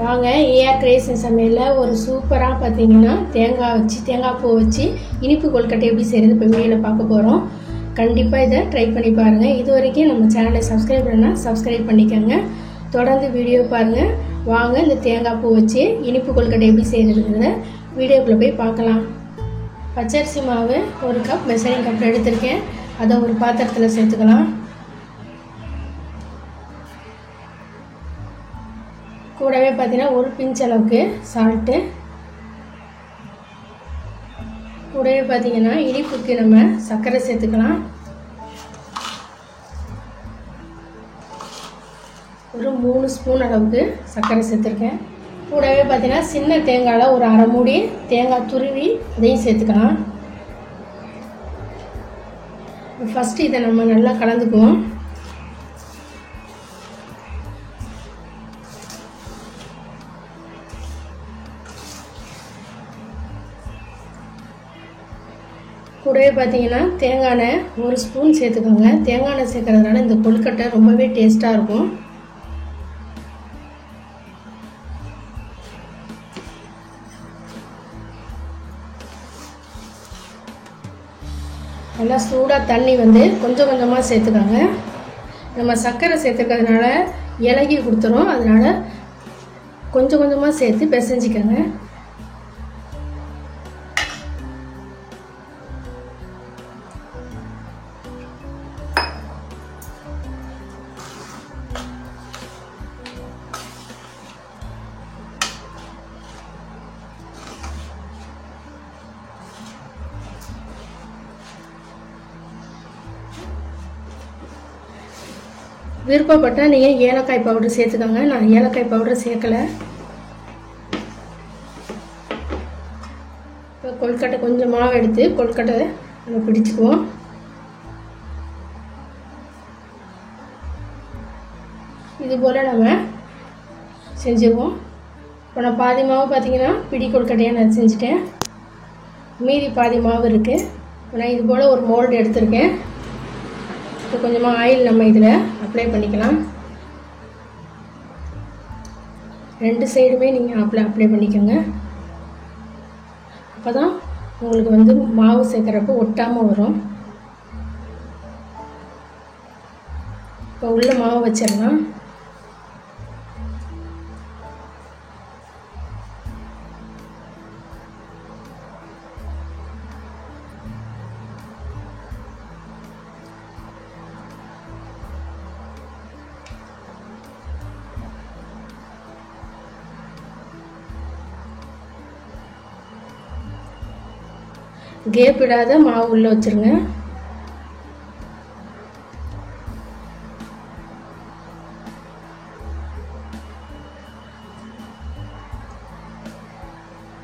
வாங்க AR creation சமையலில் ஒரு சூப்பராக பார்த்தீங்கன்னா தேங்காய் பூ வச்சு இனிப்பு கொழுக்கட்டை எப்படி செய்கிறது இப்போ வீடியோவில் பார்க்க போகிறோம். கண்டிப்பாக இதை ட்ரை பண்ணி பாருங்கள். இது வரைக்கும் நம்ம சேனலை சப்ஸ்கிரைப் பண்ணால் சப்ஸ்கிரைப் பண்ணிக்கோங்க. தொடர்ந்து வீடியோ பாருங்கள். வாங்க இந்த தேங்காய் பூ வச்சு இனிப்பு கொழுக்கட்டை எப்படி செய்கிறதுங்கிறத வீடியோக்குள்ளே போய் பார்க்கலாம். பச்சரிசி மாவு 1 கப் மெஷரிங் கப் எடுத்திருக்கேன். அதை ஒரு பாத்திரத்தில் சேர்த்துக்கலாம். கூடவே பார்த்தீங்கன்னா 1 பிஞ்ச் அளவுக்கு சால்ட்டு, கூடவே பார்த்தீங்கன்னா இனிப்புக்கு நம்ம சர்க்கரை சேர்த்துக்கலாம். ஒரு 3 ஸ்பூன் அளவுக்கு சர்க்கரை சேர்த்துருக்கேன். கூடவே பார்த்தீங்கன்னா சின்ன தேங்காயில் ஒரு அரை மூடி தேங்காய் துருவி அதையும் சேர்த்துக்கலாம். ஃபஸ்ட்டு இதை நம்ம நல்லா கலந்துக்குவோம். கூடவே பார்த்தீங்கன்னா தேங்காய் எண்ணெய் 1 ஸ்பூன் சேர்த்துக்கோங்க. தேங்காய் எண்ணெய் சேர்க்கறதுனால இந்த கொழுக்கட்டை ரொம்பவே டேஸ்ட்டாக இருக்கும். நல்லா சூடாக தண்ணி கொஞ்சம் கொஞ்சமாக சேர்த்துக்கோங்க. நம்ம சர்க்கரை சேர்த்துக்கிறதுனால இலகி கொடுத்துரும். அதனால் கொஞ்சம் கொஞ்சமாக சேர்த்து பிசைஞ்சிக்கோங்க. விருப்பப்பட்டால் நீங்கள் ஏலக்காய் பவுடர் சேர்த்துக்கோங்க. நான் ஏலக்காய் பவுடர் சேர்க்கலை. இப்போ கொழுக்கட்டை கொஞ்சம் மாவு எடுத்து கொழுக்கட்டை நம்ம பிடிச்சிக்குவோம். இது போல் நம்ம செஞ்சுக்குவோம். இப்போ நான் பாதி மாவு பார்த்தீங்கன்னா பிடி கொழுக்கட்டையாக நான் செஞ்சுட்டேன். மீதி பாதி மாவு இருக்குது. இப்போ நான் இது போல் ஒரு மோல்டு எடுத்திருக்கேன். இப்போ கொஞ்சமாக ஆயில் நம்ம இதில் அப்ளை பண்ணிக்கலாம். 2 சைடுமே நீங்கள் அப்ளை பண்ணிக்கோங்க. அப்போ தான் உங்களுக்கு மாவு சேர்க்குறப்போ ஒட்டாமல் வரும். இப்போ உள்ள மாவு வச்சிடலாம். கேப் இடாத மாவு உள்ள வச்சிருங்க.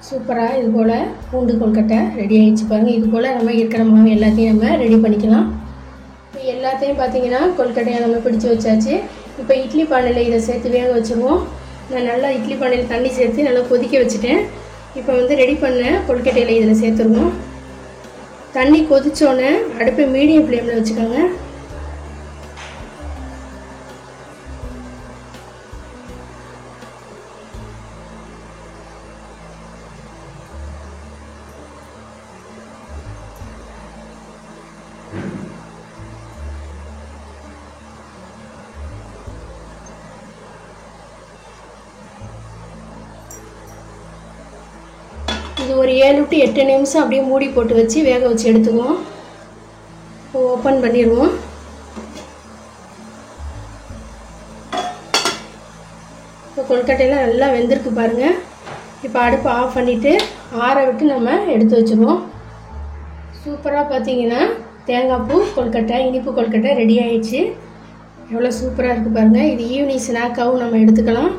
சூப்பராக இது போல் பூண்டு கொழுக்கட்டை ரெடி ஆகிடுச்சு பாருங்கள். இது போல் நம்ம இருக்கிற மாவு எல்லாத்தையும் நம்ம ரெடி பண்ணிக்கலாம். இப்போ எல்லாத்தையும் பார்த்தீங்கன்னா கொழுக்கட்டையை நம்ம பிடிச்சி வச்சாச்சு. இப்போ இட்லி பானையில் இதை சேர்த்து வேக வச்சுருவோம். நான் நல்லா இட்லி பானையில் தண்ணி சேர்த்து நல்லா கொதிக்க வச்சுட்டேன். இப்போ ரெடி பண்ண கொழுக்கட்டையில் இதில் சேர்த்துருவோம். தண்ணி கொதிச்சோன்னே அடுப்பை மீடியம் ஃப்ளேமில் வச்சுக்கோங்க. இது ஒரு 7 to 8 நிமிஷம் அப்படியே மூடி போட்டு வச்சு வேக வச்சு எடுத்துக்குவோம். ஓப்பன் பண்ணிடுவோம். இப்போ கொழுக்கட்டையெல்லாம் நல்லா வெந்திருக்கு பாருங்கள். இப்போ அடுப்பை ஆஃப் பண்ணிவிட்டு ஆற விட்டு நம்ம எடுத்து வச்சுருவோம். சூப்பராக பார்த்தீங்கன்னா தேங்காய் பூ கொழுக்கட்டை இனிப்பு கொழுக்கட்டை ரெடி ஆகிடுச்சு. எவ்வளோ சூப்பராக இருக்குது பாருங்கள். இது ஈவினிங் ஸ்நாக்காகவும் நம்ம எடுத்துக்கலாம்.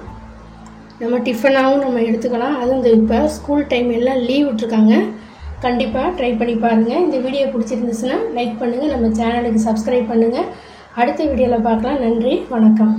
நம்ம டிஃபனாகவும் நம்ம எடுத்துக்கலாம். அதுவும் இப்போ ஸ்கூல் டைம் எல்லாம் லீவ் விட்டுருக்காங்க. கண்டிப்பாக ட்ரை பண்ணி பாருங்கள். இந்த வீடியோ பிடிச்சிருந்துச்சுன்னா லைக் பண்ணுங்கள். நம்ம சேனலுக்கு சப்ஸ்கிரைப் பண்ணுங்கள். அடுத்த வீடியோவில் பார்க்கலாம். நன்றி, வணக்கம்.